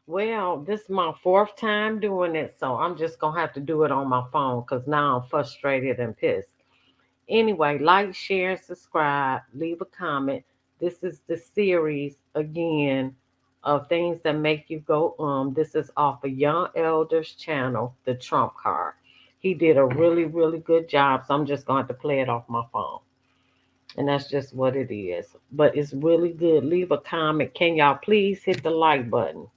Well, this is my fourth time doing it, so I'm just gonna have to do it on my phone because now I'm frustrated and pissed. Anyway, like, share, subscribe, leave a comment. This is the series again of things that make you go. This is off of Young Elders channel, the Trump card. He did a really, really good job, so I'm just going to have to play it off my phone. And that's just what it is. But it's really good. Leave a comment. Can y'all please hit the like button?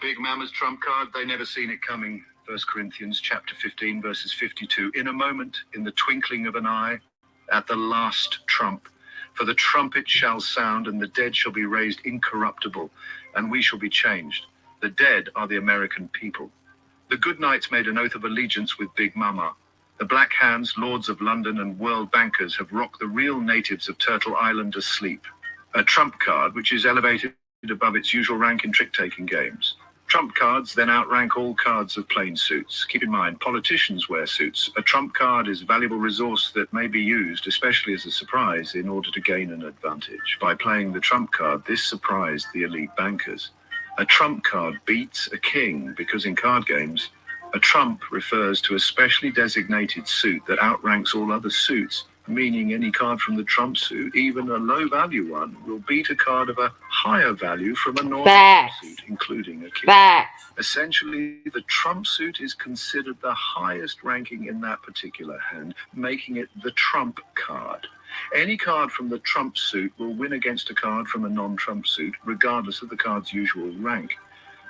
Big Mama's trump card, they never seen it coming. 1 Corinthians chapter 15, verses 52. In a moment, in the twinkling of an eye, at the last trump, for the trumpet shall sound, and the dead shall be raised incorruptible, and we shall be changed. The dead are the American people. The good knights made an oath of allegiance with Big Mama. The Black Hands, lords of London, and world bankers have rocked the real natives of Turtle Island asleep. A trump card which is elevated above its usual rank in trick-taking games. Trump cards then outrank all cards of plain suits. Keep in mind, politicians wear suits. A trump card is a valuable resource that may be used, especially as a surprise, in order to gain an advantage. By playing the trump card, this surprised the elite bankers. A trump card beats a king because in card games, a trump refers to a specially designated suit that outranks all other suits, meaning any card from the trump suit, even a low-value one, will beat a card of a higher value from a normal suit, including a king. Facts. Essentially, the trump suit is considered the highest ranking in that particular hand, making it the trump card. Any card from the trump suit will win against a card from a non-trump suit, regardless of the card's usual rank.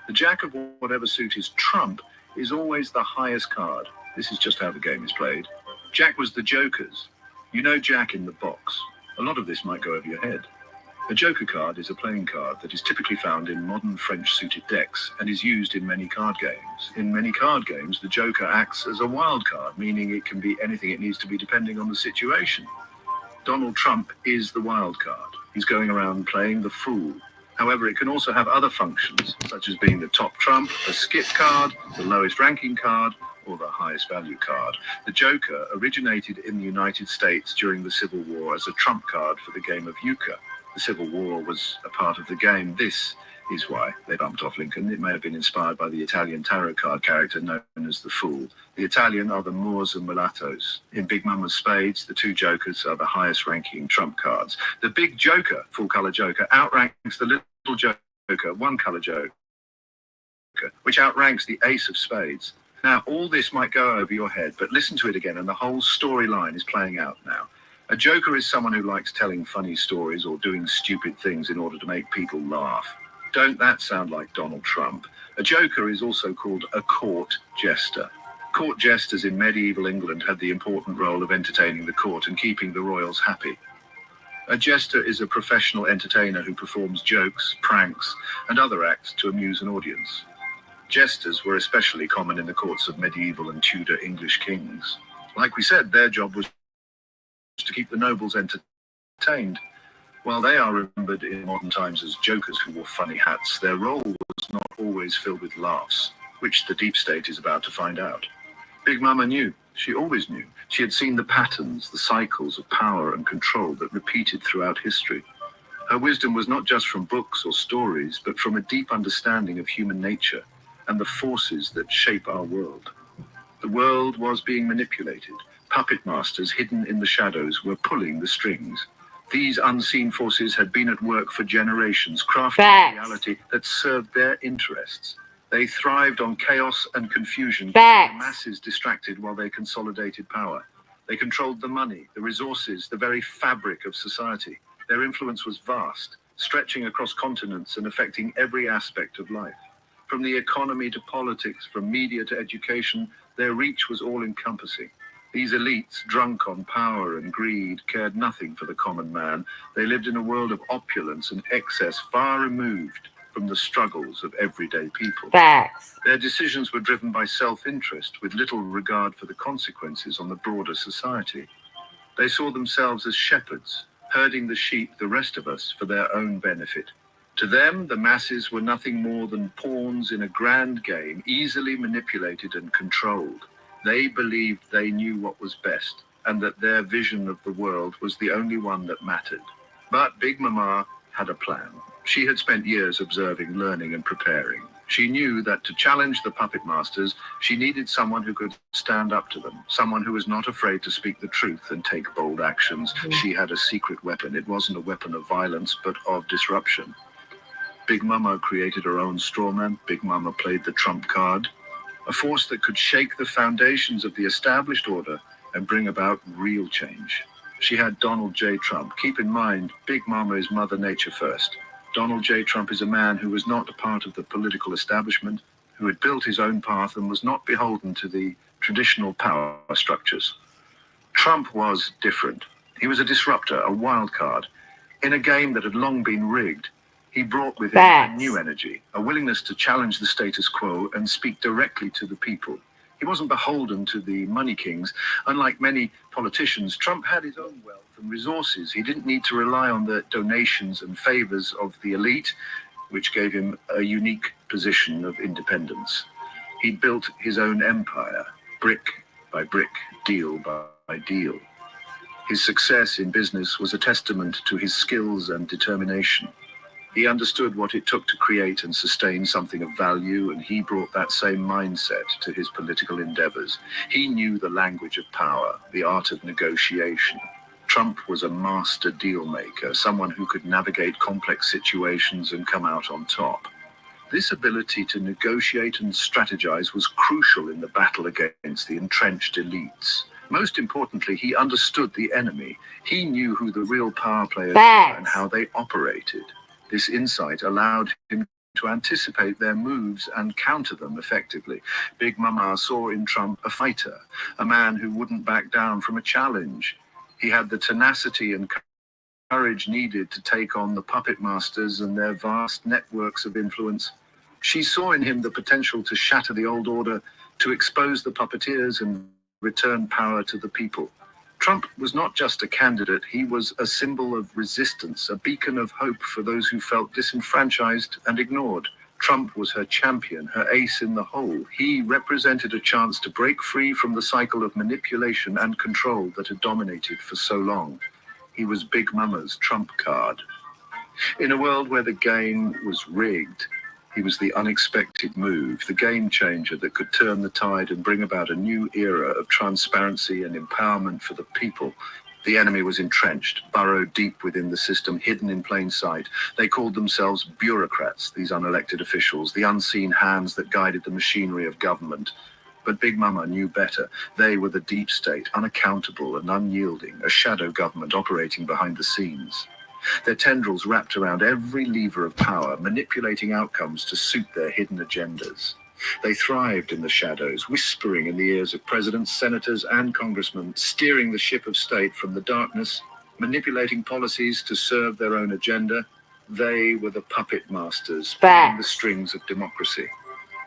The jack of whatever suit is trump is always the highest card. This is just how the game is played. Jack was the joker's. You know Jack in the box. A lot of this might go over your head. A joker card is a playing card that is typically found in modern French suited decks and is used in many card games. In many card games, the joker acts as a wild card, meaning it can be anything it needs to be depending on the situation. Donald Trump is the wild card. He's going around playing the fool. However, it can also have other functions, such as being the top trump, a skip card, the lowest ranking card, or the highest value card. The Joker originated in the United States during the Civil War as a trump card for the game of euchre. The Civil War was a part of the game. This is why they bumped off Lincoln. It may have been inspired by the Italian tarot card character known as the Fool. The Italian are the Moors and mulattoes. In Big Mama's spades, the two jokers are the highest ranking trump cards. The big joker, full color joker, outranks the little joker, one color joker, which outranks the ace of spades. Now, all this might go over your head, but listen to it again, and the whole storyline is playing out now. A joker is someone who likes telling funny stories or doing stupid things in order to make people laugh. Don't that sound like Donald Trump? A joker is also called a court jester. Court jesters in medieval England had the important role of entertaining the court and keeping the royals happy. A jester is a professional entertainer who performs jokes, pranks, and other acts to amuse an audience. Jesters were especially common in the courts of medieval and Tudor English kings. Like we said, their job was to keep the nobles entertained. While they are remembered in modern times as jokers who wore funny hats, their role was not always filled with laughs, which the deep state is about to find out. Big Mama knew. She always knew. She had seen the patterns, the cycles of power and control that repeated throughout history. Her wisdom was not just from books or stories, but from a deep understanding of human nature and the forces that shape our world. The world was being manipulated. Puppet masters hidden in the shadows were pulling the strings. These unseen forces had been at work for generations, crafting a reality that served their interests. They thrived on chaos and confusion, keeping the masses distracted while they consolidated power. They controlled the money, the resources, the very fabric of society. Their influence was vast, stretching across continents and affecting every aspect of life. From the economy to politics, from media to education, their reach was all-encompassing. These elites, drunk on power and greed, cared nothing for the common man. They lived in a world of opulence and excess far removed from the struggles of everyday people. Facts. Their decisions were driven by self-interest, with little regard for the consequences on the broader society. They saw themselves as shepherds, herding the sheep, the rest of us, for their own benefit. To them, the masses were nothing more than pawns in a grand game, easily manipulated and controlled. They believed they knew what was best. and that their vision of the world was the only one that mattered. But Big Mama had a plan. She had spent years observing, learning, and preparing. She knew that to challenge the puppet masters, she needed someone who could stand up to them, someone who was not afraid to speak the truth and take bold actions. She had a secret weapon. It wasn't a weapon of violence, but of disruption. Big Mama created her own strawman. Big Mama played the trump card, a force that could shake the foundations of the established order and bring about real change. She had Donald J. Trump. Keep in mind, Big Mama is Mother Nature first. Donald J. Trump is a man who was not a part of the political establishment, who had built his own path and was not beholden to the traditional power structures. Trump was different. He was a disruptor, a wild card. In a game that had long been rigged, he brought with him a new energy, a willingness to challenge the status quo and speak directly to the people. He wasn't beholden to the money kings. Unlike many politicians, Trump had his own wealth and resources. He didn't need to rely on the donations and favors of the elite, which gave him a unique position of independence. He built his own empire, brick by brick, deal by deal. His success in business was a testament to his skills and determination. He understood what it took to create and sustain something of value, and he brought that same mindset to his political endeavors. He knew the language of power, the art of negotiation. Trump was a master deal maker, someone who could navigate complex situations and come out on top. This ability to negotiate and strategize was crucial in the battle against the entrenched elites. Most importantly, he understood the enemy. He knew who the real power players were and how they operated. This insight allowed him to anticipate their moves and counter them effectively. Big Mama saw in Trump a fighter, a man who wouldn't back down from a challenge. He had the tenacity and courage needed to take on the puppet masters and their vast networks of influence. She saw in him the potential to shatter the old order, to expose the puppeteers and return power to the people. Trump was not just a candidate, he was a symbol of resistance, a beacon of hope for those who felt disenfranchised and ignored. Trump was her champion, her ace in the hole. He represented a chance to break free from the cycle of manipulation and control that had dominated for so long. He was Big Mama's trump card. In a world where the game was rigged, he was the unexpected move, the game changer that could turn the tide and bring about a new era of transparency and empowerment for the people. The enemy was entrenched, burrowed deep within the system, hidden in plain sight. They called themselves bureaucrats, these unelected officials, the unseen hands that guided the machinery of government. But Big Mama knew better. They were the deep state, unaccountable and unyielding, a shadow government operating behind the scenes. Their tendrils wrapped around every lever of power, manipulating outcomes to suit their hidden agendas. They thrived in the shadows, whispering in the ears of presidents, senators, and congressmen, steering the ship of state from the darkness, manipulating policies to serve their own agenda. They were the puppet masters, pulling the strings of democracy.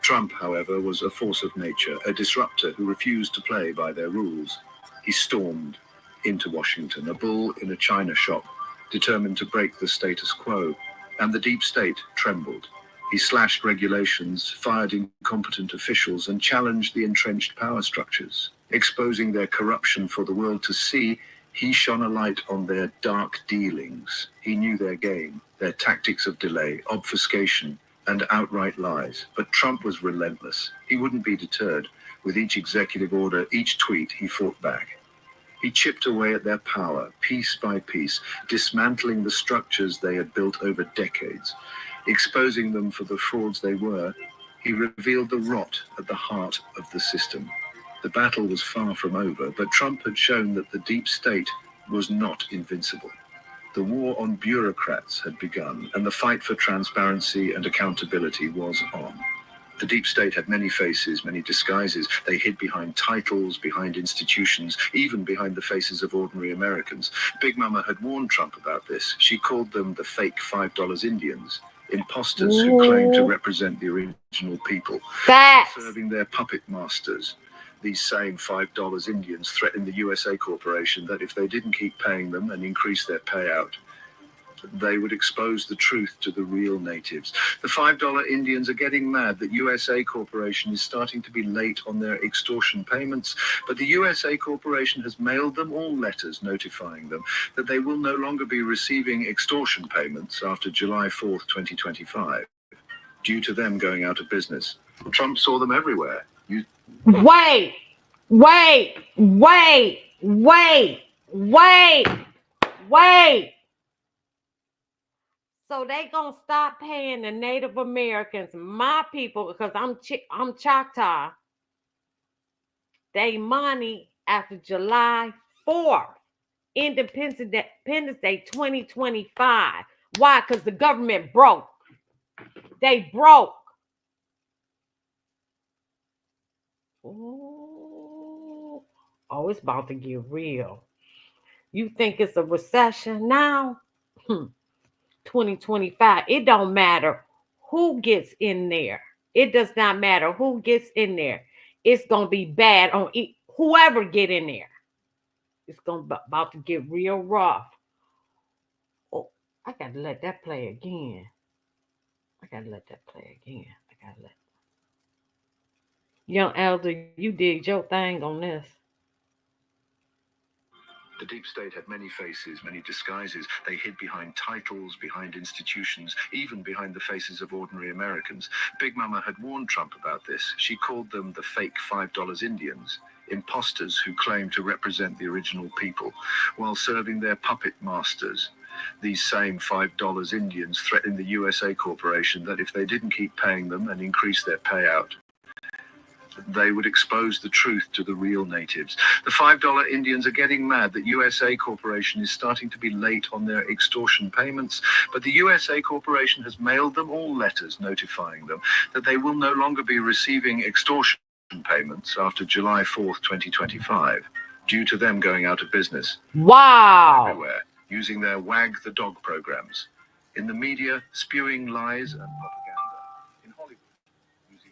Trump, however, was a force of nature, a disruptor who refused to play by their rules. He stormed into Washington, a bull in a china shop, determined to break the status quo, and the deep state trembled. He slashed regulations, fired incompetent officials, and challenged the entrenched power structures. Exposing their corruption for the world to see, he shone a light on their dark dealings. He knew their game, their tactics of delay, obfuscation, and outright lies. But Trump was relentless. He wouldn't be deterred. With each executive order, each tweet, he fought back. He chipped away at their power, piece by piece, dismantling the structures they had built over decades. Exposing them for the frauds they were, he revealed the rot at the heart of the system. The battle was far from over, but Trump had shown that the deep state was not invincible. The war on bureaucrats had begun, and the fight for transparency and accountability was on. The deep state had many faces, many disguises. They hid behind titles, behind institutions, even behind the faces of ordinary Americans. Big Mama had warned Trump about this. She called them the fake $5 Indians, imposters who claimed to represent the original people, serving their puppet masters. These same $5 Indians threatened the USA Corporation that if they didn't keep paying them and increase their payout, They would expose the truth to the real natives. The $5 Indians are getting mad that USA Corporation is starting to be late on their extortion payments, but the USA Corporation has mailed them all letters notifying them that they will no longer be receiving extortion payments after July 4th, 2025, due to them going out of business. Trump saw them everywhere. Wait. So they gonna stop paying the Native Americans, my people, because I'm Choctaw, they money after July 4th, Independence Day 2025. Why? Because the government broke. They broke. Oh, it's about to get real. You think it's a recession now? 2025. It don't matter who gets in there. It does not matter who gets in there. It's going to be bad on whoever get in there. It's about to get real rough. Oh, I got to let that play again. Young Elder, you did your thing on this. The deep state had many faces, many disguises. They hid behind titles, behind institutions, even behind the faces of ordinary Americans. Big Mama had warned Trump about this. She called them the fake $5 Indians, imposters who claimed to represent the original people, while serving their puppet masters. These same $5 Indians threatened the USA Corporation that if they didn't keep paying them and increase their payout, they would expose the truth to the real natives. The $5 Indians are getting mad that USA Corporation is starting to be late on their extortion payments, but the USA Corporation has mailed them all letters notifying them that they will no longer be receiving extortion payments after July 4th, 2025, due to them going out of business. Wow. Everywhere, using their Wag the Dog programs. In the media, spewing lies and propaganda. In Hollywood,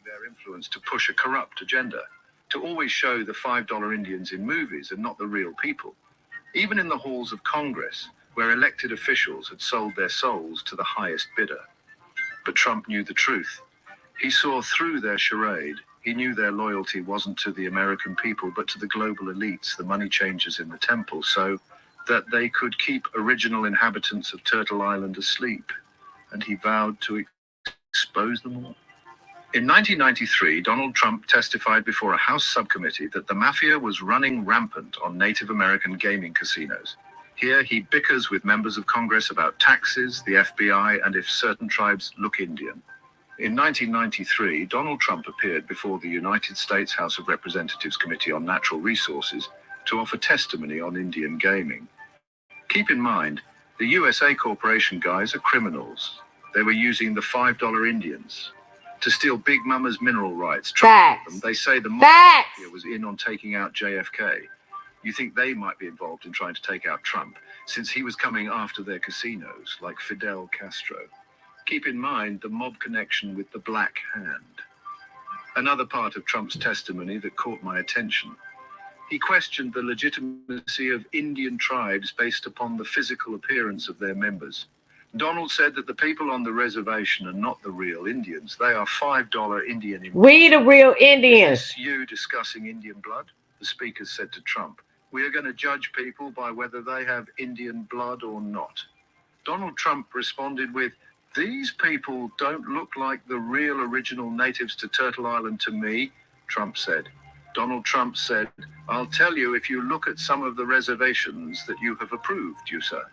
their influence to push a corrupt agenda, to always show the $5 Indians in movies and not the real people. Even in the halls of Congress, where elected officials had sold their souls to the highest bidder. But Trump knew the truth. He saw through their charade. He knew their loyalty wasn't to the American people, but to the global elites, the money changers in the temple, so that they could keep original inhabitants of Turtle Island asleep. And he vowed to expose them all. In 1993, Donald Trump testified before a House subcommittee that the mafia was running rampant on Native American gaming casinos. Here he bickers with members of Congress about taxes, the FBI, and if certain tribes look Indian. In 1993, Donald Trump appeared before the United States House of Representatives Committee on Natural Resources to offer testimony on Indian gaming. Keep in mind, the USA Corporation guys are criminals. They were using the $5 Indians to steal Big Mama's mineral rights. Facts. They say the mafia was in on taking out JFK. You think they might be involved in trying to take out Trump, since he was coming after their casinos, like Fidel Castro. Keep in mind the mob connection with the Black Hand. Another part of Trump's testimony that caught my attention. He questioned the legitimacy of Indian tribes based upon the physical appearance of their members. Donald said that the people on the reservation are not the real Indians. They are $5 Indian Indians. We the real Indians. Is this you discussing Indian blood? The speaker said to Trump, we are going to judge people by whether they have Indian blood or not. Donald Trump responded with, these people don't look like the real original natives to Turtle Island to me, Trump said. Donald Trump said, I'll tell you if you look at some of the reservations that you have approved, you sir.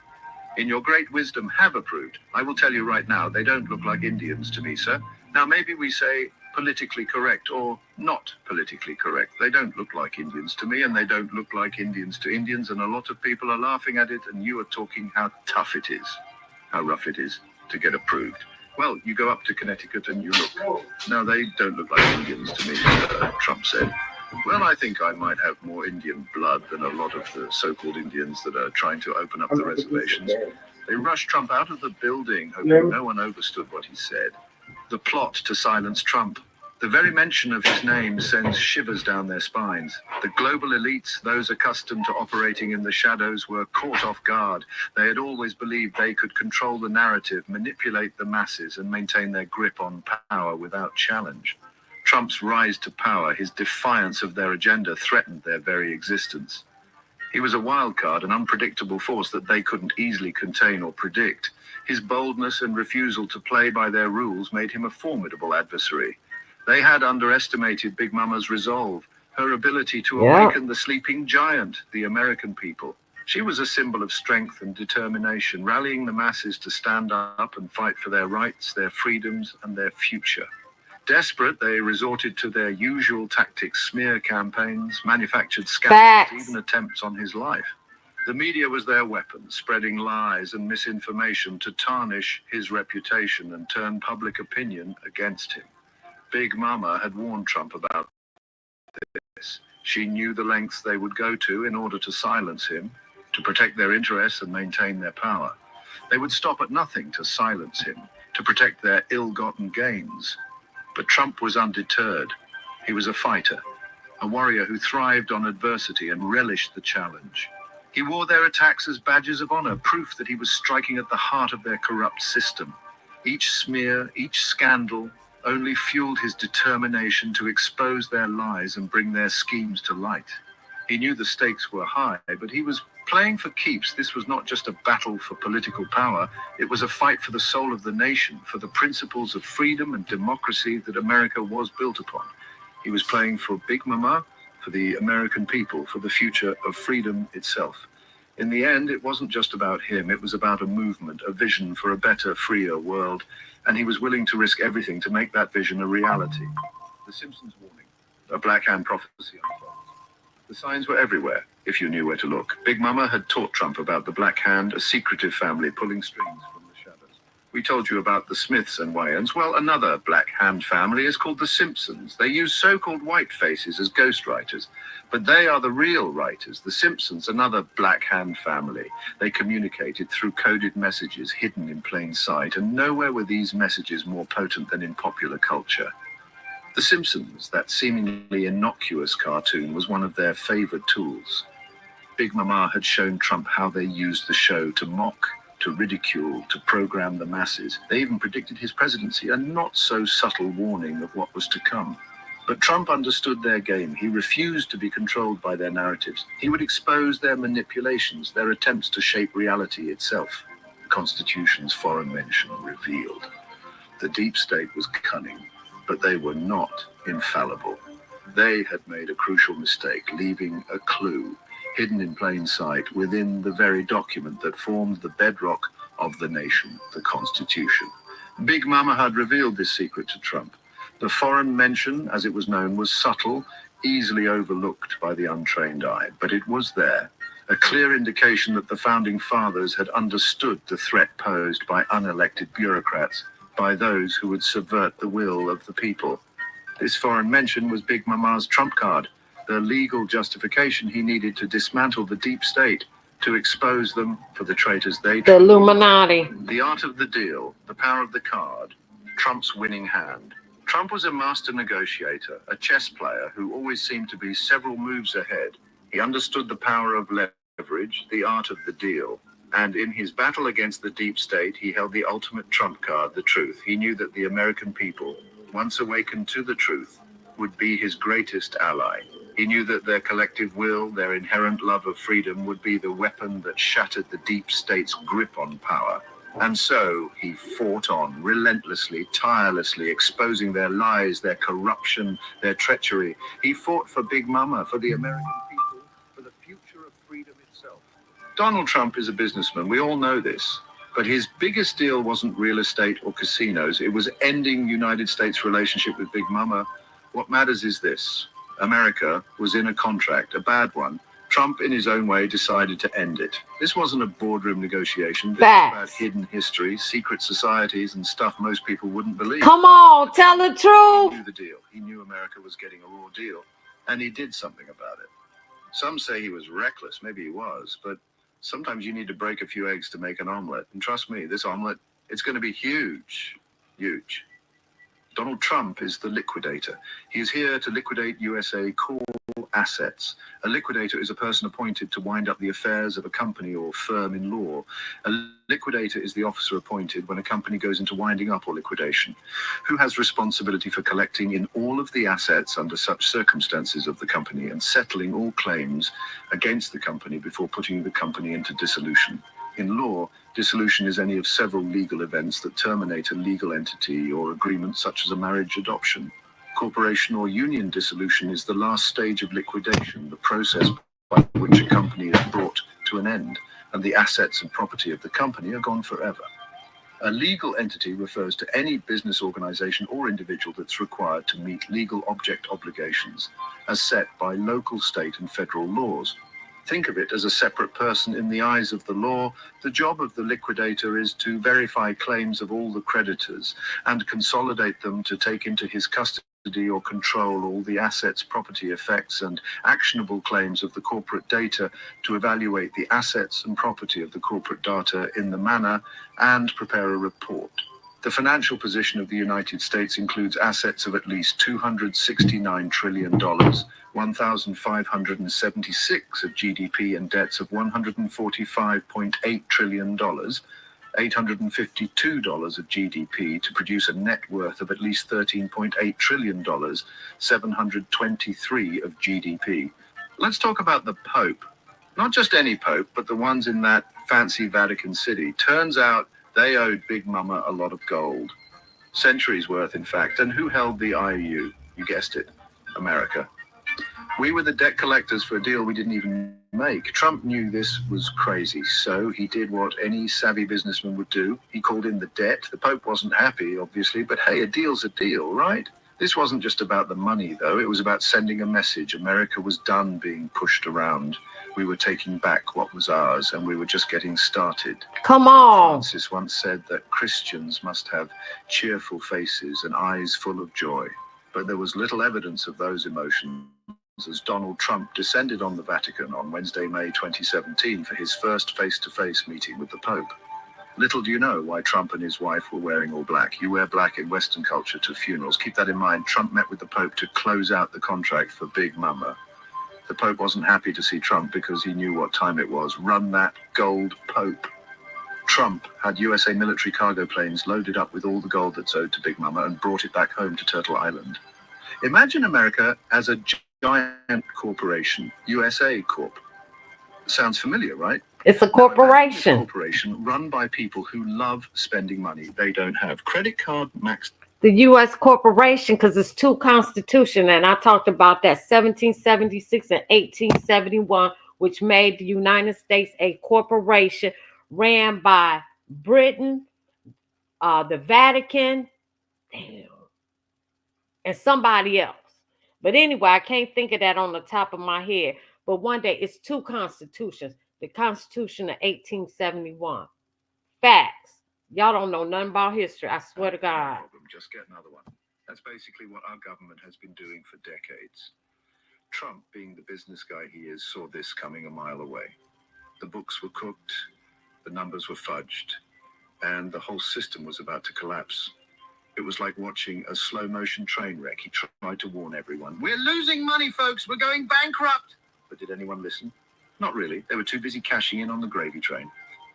In your great wisdom have approved. I will tell you right now, they don't look like Indians to me, sir. Now maybe we say politically correct or not politically correct. They don't look like Indians to me, and they don't look like Indians to Indians, and a lot of people are laughing at it, and you are talking how tough it is, how rough it is to get approved. Well, you go up to Connecticut and you look. No, they don't look like Indians to me, Trump said. Well, I think I might have more Indian blood than a lot of the so-called Indians that are trying to open up the reservations. They rushed Trump out of the building, hoping no one understood what he said. The plot to silence Trump The very mention of his name sends shivers down their spines. The global elites, those accustomed to operating in the shadows, were caught off guard. They had always believed they could control the narrative, manipulate the masses, and maintain their grip on power without challenge. Trump's rise to power, his defiance of their agenda, threatened their very existence. He was a wild card, an unpredictable force that they couldn't easily contain or predict. His boldness and refusal to play by their rules made him a formidable adversary. They had underestimated Big Mama's resolve, her ability to awaken the sleeping giant, the American people. She was a symbol of strength and determination, rallying the masses to stand up and fight for their rights, their freedoms, and their future. Desperate, they resorted to their usual tactics: smear campaigns, manufactured scandals, even attempts on his life. The media was their weapon, spreading lies and misinformation to tarnish his reputation and turn public opinion against him. Big Mama had warned Trump about this. She knew the lengths they would go to in order to silence him, to protect their interests and maintain their power. They would stop at nothing to silence him, to protect their ill-gotten gains. But Trump was undeterred. He was a fighter, a warrior who thrived on adversity and relished the challenge. He wore their attacks as badges of honor, proof that he was striking at the heart of their corrupt system. Each smear, each scandal, only fueled his determination to expose their lies and bring their schemes to light. He knew the stakes were high, but he was playing for keeps. This was not just a battle for political power. It was a fight for the soul of the nation, for the principles of freedom and democracy that America was built upon. He was playing for Big Mama, for the American people, for the future of freedom itself. In the end, it wasn't just about him. It was about a movement, a vision for a better, freer world. And he was willing to risk everything to make that vision a reality. The Simpsons warning, a Black Hand prophecy unfolds. The signs were everywhere, if you knew where to look. Big Mama had taught Trump about the Black Hand, a secretive family pulling strings from the shadows. We told you about the Smiths and Wayans. Well, another Black Hand family is called the Simpsons. They use so-called white faces as ghostwriters, but they are the real writers. The Simpsons, another Black Hand family. They communicated through coded messages hidden in plain sight, and nowhere were these messages more potent than in popular culture. The Simpsons, that seemingly innocuous cartoon, was one of their favorite tools. Big Mama had shown Trump how they used the show to mock, to ridicule, to program the masses. They even predicted his presidency, a not-so-subtle warning of what was to come. But Trump understood their game. He refused to be controlled by their narratives. He would expose their manipulations, their attempts to shape reality itself. The Constitution's foreign mention revealed. The deep state was cunning, but they were not infallible. They had made a crucial mistake, leaving a clue hidden in plain sight within the very document that formed the bedrock of the nation, the Constitution. Big Mama had revealed this secret to Trump. The foreign mention, as it was known, was subtle, easily overlooked by the untrained eye, but it was there, a clear indication that the founding fathers had understood the threat posed by unelected bureaucrats, by those who would subvert the will of the people. This foreign mention was Big Mama's trump card, the legal justification he needed to dismantle the deep state, to expose them for the traitors they The Illuminati. The art of the deal, the power of the card, Trump's winning hand. Trump was a master negotiator, a chess player who always seemed to be several moves ahead. He understood the power of leverage, the art of the deal. And in his battle against the deep state, he held the ultimate trump card, the truth. He knew that the American people, once awakened to the truth, would be his greatest ally. He knew that their collective will, their inherent love of freedom, would be the weapon that shattered the deep state's grip on power. And so he fought on, relentlessly, tirelessly, exposing their lies, their corruption, their treachery. He fought for Big Mama, for the American people, for the future of freedom itself. Donald Trump is a businessman. We all know this. But his biggest deal wasn't real estate or casinos. It was ending United States' relationship with Big Mama. What matters is this. America was in a contract, a bad one. Trump, in his own way, decided to end it. This wasn't a boardroom negotiation. This was about hidden history, secret societies, and stuff most people wouldn't believe. Come on, tell the truth. He knew the deal. He knew America was getting a raw deal, and he did something about it. Some say he was reckless. Maybe he was, but sometimes you need to break a few eggs to make an omelet. And trust me, this omelet, it's going to be huge, huge. Donald Trump is the liquidator. He is here to liquidate USA core assets. A liquidator is a person appointed to wind up the affairs of a company or firm in law. A liquidator is the officer appointed when a company goes into winding up or liquidation, who has responsibility for collecting in all of the assets under such circumstances of the company and settling all claims against the company before putting the company into dissolution. In law, dissolution is any of several legal events that terminate a legal entity or agreement such as a marriage, adoption. Corporation or union dissolution is the last stage of liquidation, the process by which a company is brought to an end, and the assets and property of the company are gone forever. A legal entity refers to any business organization or individual that's required to meet legal object obligations as set by local, state, and federal laws. Think of it as a separate person in the eyes of the law. The job of the liquidator is to verify claims of all the creditors and consolidate them to take into his custody or control all the assets, property, effects, and actionable claims of the corporate data, to evaluate the assets and property of the corporate data in the manner and prepare a report. The financial position of the United States includes assets of at least $269 trillion, 1,576 of GDP, and debts of $145.8 trillion, $852 of GDP, to produce a net worth of at least $13.8 trillion, 723 of GDP. Let's talk about the Pope. Not just any Pope, but the ones in that fancy Vatican City. Turns out they owed Big Mama a lot of gold. Centuries worth, in fact. And who held the IOU? You guessed it, America. We were the debt collectors for a deal we didn't even make. Trump knew this was crazy, so he did what any savvy businessman would do. He called in the debt. The Pope wasn't happy, obviously, but hey, a deal's a deal, right? This wasn't just about the money, though. It was about sending a message. America was done being pushed around. We were taking back what was ours, and we were just getting started. Come on. Francis once said that Christians must have cheerful faces and eyes full of joy. But there was little evidence of those emotions as Donald Trump descended on the Vatican on Wednesday, May 2017, for his first face-to-face meeting with the Pope. Little do you know why Trump and his wife were wearing all black. You wear black in Western culture to funerals. Keep that in mind. Trump met with the Pope to close out the contract for Big Mama. The Pope wasn't happy to see Trump because he knew what time it was. Run that gold, Pope. Trump had USA military cargo planes loaded up with all the gold that's owed to Big Mama and brought it back home to Turtle Island. Imagine America as a giant corporation, USA Corp. Sounds familiar, right? It's a corporation. Now, a corporation run by people who love spending money. They don't have credit card maxed. The U.S. corporation, because it's two constitutions, and I talked about that, 1776 and 1871, which made the United States a corporation ran by Britain, the Vatican, and somebody else. But anyway, I can't think of that on the top of my head. But one day, it's two constitutions. The Constitution of 1871. Facts. Y'all don't know nothing about history. I swear to God. Just get another one. That's basically what our government has been doing for decades. Trump, being the business guy he is, saw this coming a mile away. The books were cooked, the numbers were fudged, and the whole system was about to collapse. It was like watching a slow-motion train wreck. He tried to warn everyone. We're losing money, folks. We're going bankrupt. But did anyone listen? Not really. They were too busy cashing in on the gravy train.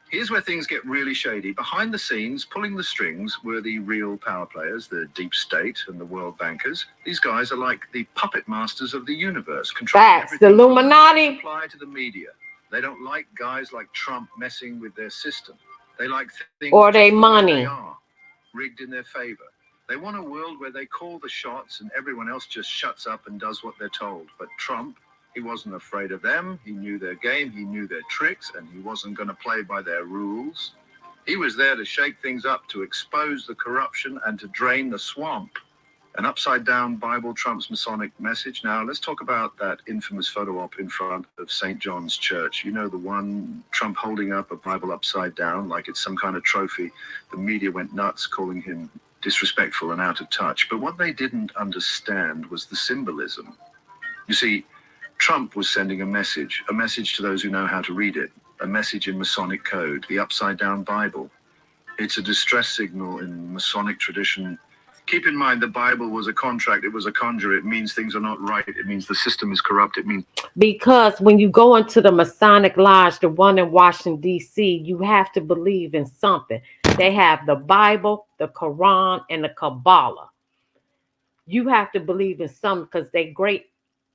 Here's where things get really shady. Behind the scenes, pulling the strings, were the real power players, the deep state and the world bankers. These guys are like the puppet masters of the universe. Facts. The Illuminati. Supply to the media. They don't like guys like Trump messing with their system. They like things or their money they are, rigged in their favor. They want a world where they call the shots and everyone else just shuts up and does what they're told. But Trump, he wasn't afraid of them. He knew their game. He knew their tricks, and he wasn't going to play by their rules. He was there to shake things up, to expose the corruption, and to drain the swamp. An upside-down Bible trumps Masonic message. Now, let's talk about that infamous photo op in front of St. John's Church. You know, the one, Trump holding up a Bible upside down like it's some kind of trophy. The media went nuts, calling him disrespectful and out of touch. But what they didn't understand was the symbolism. You see, Trump was sending a message to those who know how to read it, a message in Masonic code, the upside-down Bible. It's a distress signal in Masonic tradition, Keep in mind, the Bible was a contract. It was a conjure. It means things are not right. It means the system is corrupt. It means... Because when you go into the Masonic Lodge, the one in Washington, D.C., you have to believe in something. They have the Bible, the Quran, and the Kabbalah. You have to believe in something because their great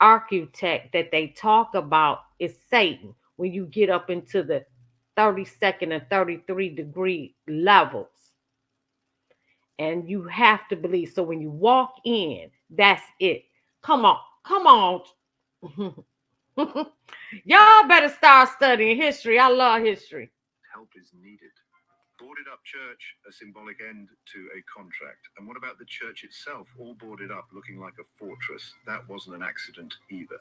architect that they talk about is Satan. When you get up into the 32nd and 33 degree levels. And you have to believe. So when you walk in, that's it. Come on. Come on. Y'all better start studying history. I love history. Help is needed. Boarded up church, a symbolic end to a contract. And what about the church itself, all boarded up, looking like a fortress? That wasn't an accident either.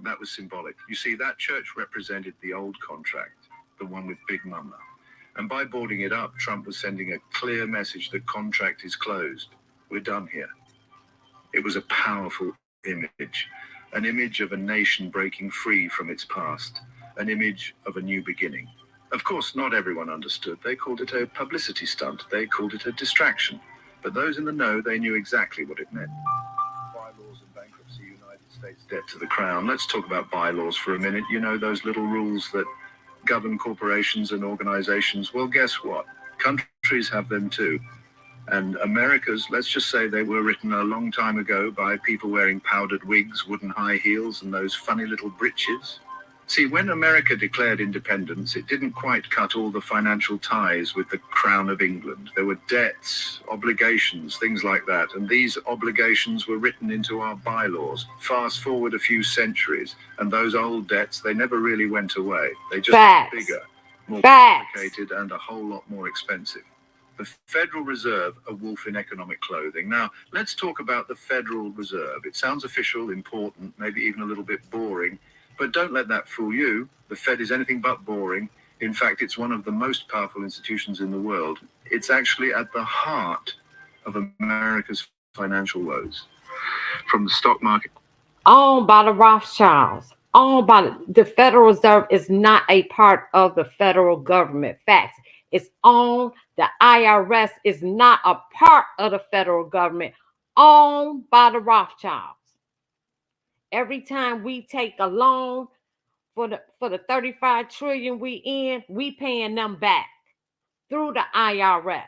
That was symbolic. You see, that church represented the old contract, the one with Big Mama. And by boarding it up, Trump was sending a clear message: the contract is closed. We're done here. It was a powerful image, an image of a nation breaking free from its past, an image of a new beginning. Of course, not everyone understood. They called it a publicity stunt. They called it a distraction. But those in the know, they knew exactly what it meant. Bylaws and bankruptcy, United States debt to the crown. Let's talk about bylaws for a minute. You know, those little rules that govern corporations and organizations. Well, guess what? Countries have them too. And America's, let's just say they were written a long time ago by people wearing powdered wigs, wooden high heels, and those funny little breeches. See, when America declared independence, it didn't quite cut all the financial ties with the Crown of England. There were debts, obligations, things like that. And these obligations were written into our bylaws. Fast forward a few centuries, and those old debts, they never really went away. They just got bigger, more complicated, and a whole lot more expensive. The Federal Reserve, a wolf in economic clothing. Now, let's talk about the Federal Reserve. It sounds official, important, maybe even a little bit boring. But don't let that fool you. The Fed is anything but boring. In fact, it's one of the most powerful institutions in the world. It's actually at the heart of America's financial woes. From the stock market. Owned by the Rothschilds. Owned by the Federal Reserve is not a part of the federal government. Facts. It's owned. The IRS is not a part of the federal government. Owned by the Rothschilds. Every time we take a loan for the 35 trillion we paying them back through the IRS.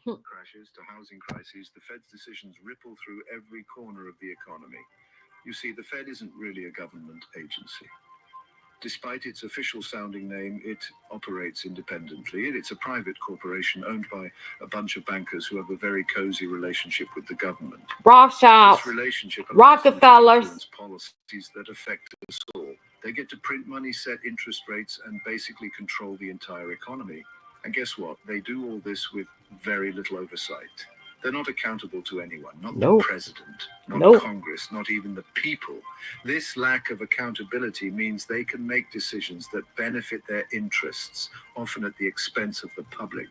Crashes to housing crises, the Fed's decisions ripple through every corner of the economy. You see, the Fed isn't really a government agency. Despite its official sounding name, it operates independently. It's a private corporation owned by a bunch of bankers who have a very cozy relationship with the government. Rothschilds, Rockefellers, policies that affect us all. They get to print money, set interest rates, and basically control the entire economy. And guess what? They do all this with very little oversight. They're not accountable to anyone, not the president, not Congress, not even the people. This lack of accountability means they can make decisions that benefit their interests, often at the expense of the public.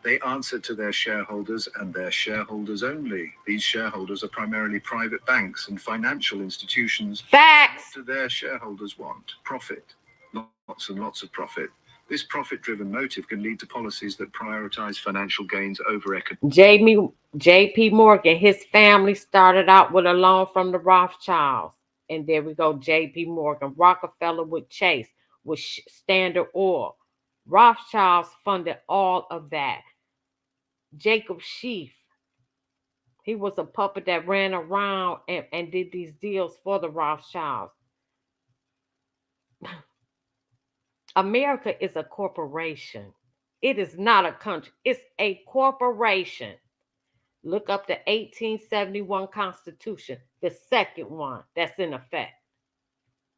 They answer to their shareholders and their shareholders only. These shareholders are primarily private banks and financial institutions. Facts. What do their shareholders want? Profit. Lots and lots of profit. This profit-driven motive can lead to policies that prioritize financial gains over economic. J.P. Morgan, his family started out with a loan from the Rothschilds. And there we go, J.P. Morgan. Rockefeller with Chase, with Standard Oil. Rothschilds funded all of that. Jacob Schiff, he was a puppet that ran around and did these deals for the Rothschilds. America is a corporation. It is not a country. It's a corporation. Look up the 1871 Constitution, the second one that's in effect.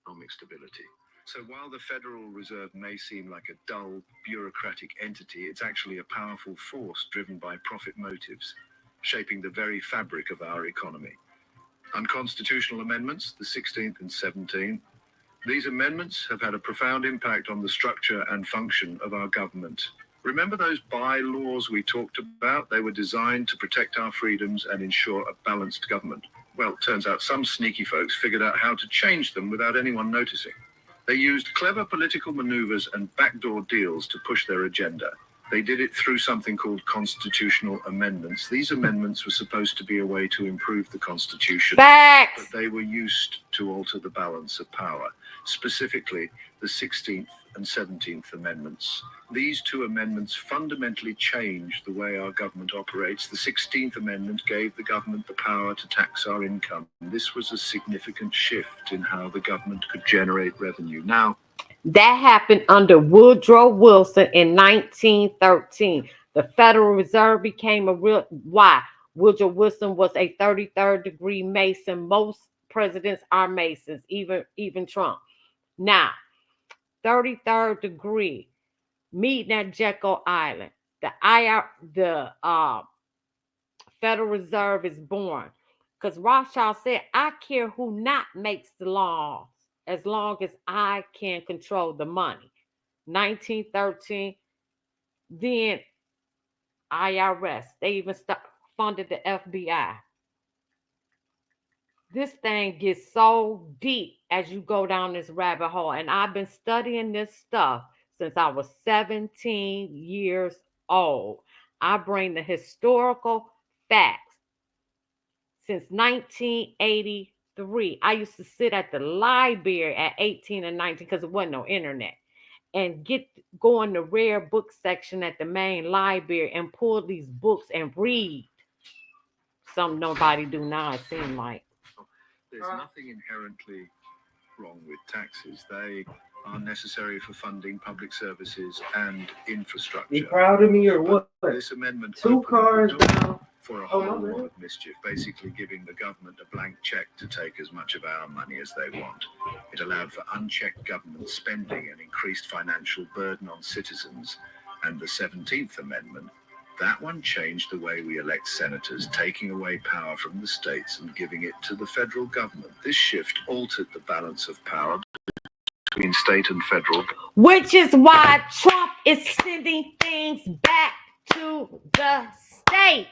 Economic stability. So while the Federal Reserve may seem like a dull, bureaucratic entity, it's actually a powerful force driven by profit motives, shaping the very fabric of our economy. Unconstitutional amendments, the 16th and 17th. These amendments have had a profound impact on the structure and function of our government. Remember those bylaws we talked about? They were designed to protect our freedoms and ensure a balanced government. Well, it turns out some sneaky folks figured out how to change them without anyone noticing. They used clever political maneuvers and backdoor deals to push their agenda. They did it through something called constitutional amendments. These amendments were supposed to be a way to improve the Constitution, Facts. but they were used to alter the balance of power, specifically the 16th and 17th Amendments. These two amendments fundamentally changed the way our government operates. The 16th Amendment gave the government the power to tax our income. This was a significant shift in how the government could generate revenue. Now, that happened under Woodrow Wilson in 1913. The Federal Reserve became a real. Why? Woodrow Wilson was a 33rd degree Mason. Most presidents are Masons, even Trump. Now, 33rd degree, meeting at Jekyll Island. The Federal Reserve is born because Rothschild said, "I care who not makes the laws, as long as I can control the money." 1913, then IRS. They even funded the FBI. This thing gets so deep as you go down this rabbit hole. And I've been studying this stuff since I was 17 years old. I bring the historical facts. Since 1983, I used to sit at the library at 18 and 19 because there wasn't no internet, and go in the rare book section at the main library and pull these books and read. Something nobody do now, it seems like. There's nothing inherently wrong with taxes. They are necessary for funding public services and infrastructure. You proud of me or what? This amendment 2 cars now. For a whole lot of mischief, basically giving the government a blank check to take as much of our money as they want. It allowed for unchecked government spending and increased financial burden on citizens. And the 17th Amendment, that one changed the way we elect senators, taking away power from the states and giving it to the federal government. This shift altered the balance of power between state and federal. Which is why Trump is sending things back to the states,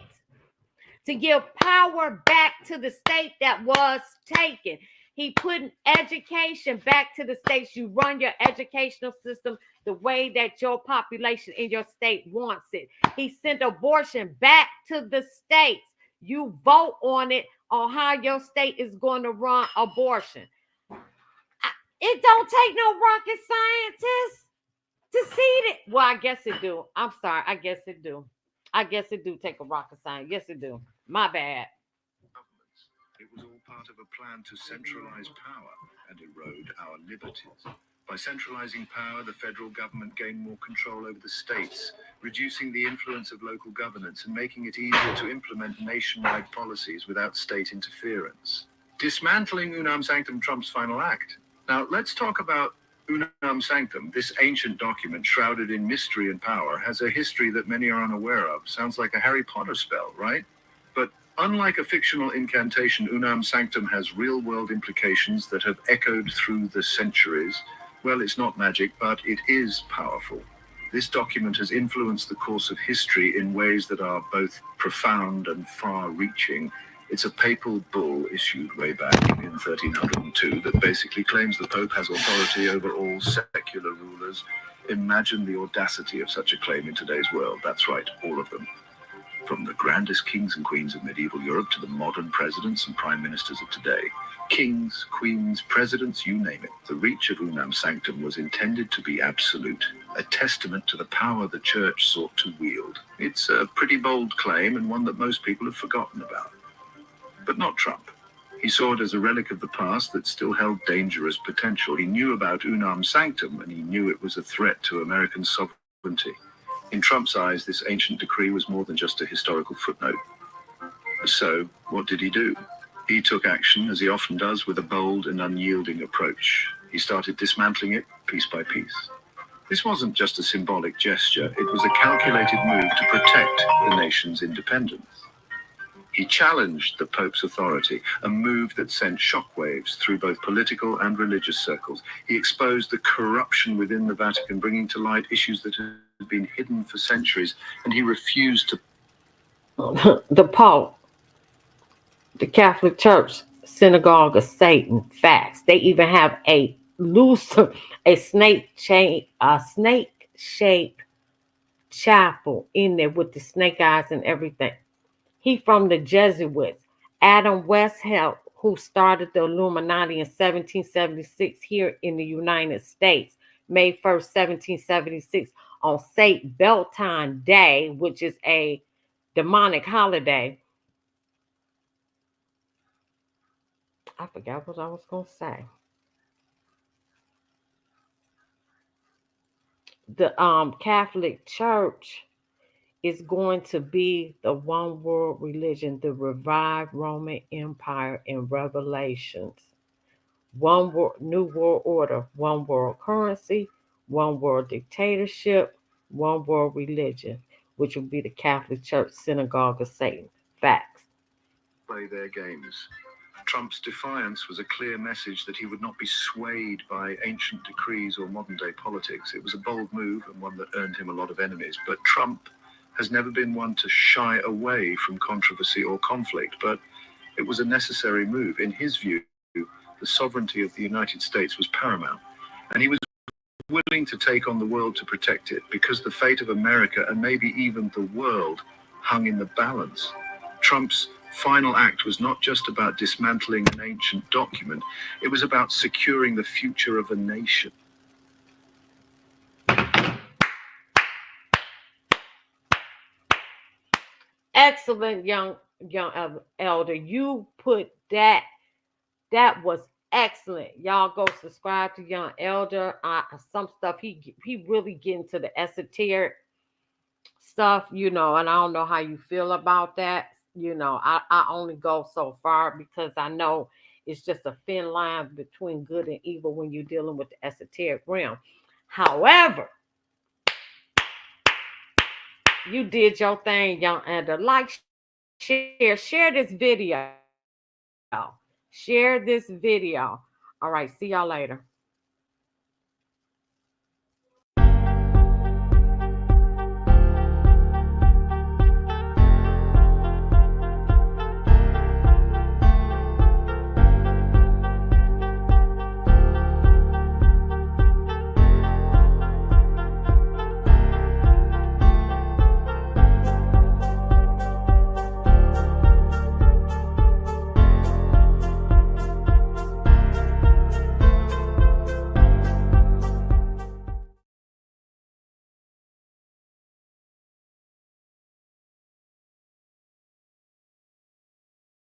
to give power back to the state that was taken. He put education back to the states. You run your educational system the way that your population in your state wants it. He sent abortion back to the states. You vote on it, on how your state is going to run abortion. It don't take no rocket scientist to see it. Well, I guess it do. I'm sorry. I guess it do. I guess it do take a rocket science. Yes, it do. My bad. It was all part of a plan to centralize power and erode our liberties. By centralizing power, the federal government gained more control over the states, reducing the influence of local governance and making it easier to implement nationwide policies without state interference. Dismantling Unam Sanctum Trump's final act. Now, let's talk about Unam Sanctum. This ancient document, shrouded in mystery and power, has a history that many are unaware of. Sounds like a Harry Potter spell, right? But unlike a fictional incantation, Unam Sanctum has real-world implications that have echoed through the centuries. Well, it's not magic, but it is powerful. This document has influenced the course of history in ways that are both profound and far-reaching. It's a papal bull issued way back in 1302 that basically claims the Pope has authority over all secular rulers. Imagine the audacity of such a claim in today's world. That's right, all of them. From the grandest kings and queens of medieval Europe to the modern presidents and prime ministers of today. Kings, queens, presidents, you name it. The reach of Unam Sanctum was intended to be absolute, a testament to the power the church sought to wield. It's a pretty bold claim and one that most people have forgotten about. But not Trump. He saw it as a relic of the past that still held dangerous potential. He knew about Unam Sanctum and he knew it was a threat to American sovereignty. In Trump's eyes, this ancient decree was more than just a historical footnote. So, what did he do? He took action, as he often does, with a bold and unyielding approach. He started dismantling it piece by piece. This wasn't just a symbolic gesture, it was a calculated move to protect the nation's independence. He challenged the Pope's authority, a move that sent shockwaves through both political and religious circles. He exposed the corruption within the Vatican, bringing to light issues that had been hidden for centuries, and he refused to... The Pope, the Catholic Church, synagogue of Satan, facts. They even have a snake-shaped chapel in there with the snake eyes and everything. He from the Jesuits. Adam Weishaupt, who started the Illuminati in 1776 here in the United States, May 1st, 1776, on St. Beltane Day, which is a demonic holiday. I forgot what I was going to say. The Catholic Church is going to be the one world religion, the revived Roman Empire in Revelations. One world, new world order, one world currency, one world dictatorship, one world religion, which will be the Catholic Church synagogue of Satan. Facts. Play their games. Trump's defiance was a clear message that he would not be swayed by ancient decrees or modern-day politics. It was a bold move and one that earned him a lot of enemies. But Trump has never been one to shy away from controversy or conflict, but it was a necessary move. In his view, the sovereignty of the United States was paramount, and he was willing to take on the world to protect it because the fate of America and maybe even the world hung in the balance. Trump's final act was not just about dismantling an ancient document, it was about securing the future of a nation. Excellent, young elder. You put that was excellent. Y'all go subscribe to young elder. Some stuff he really get into the esoteric stuff, and I don't know how you feel about that. I only go so far because I know it's just a thin line between good and evil when you're dealing with the esoteric realm. However, you did your thing, young elder. Like, share this video. Share this video. All right, see y'all later.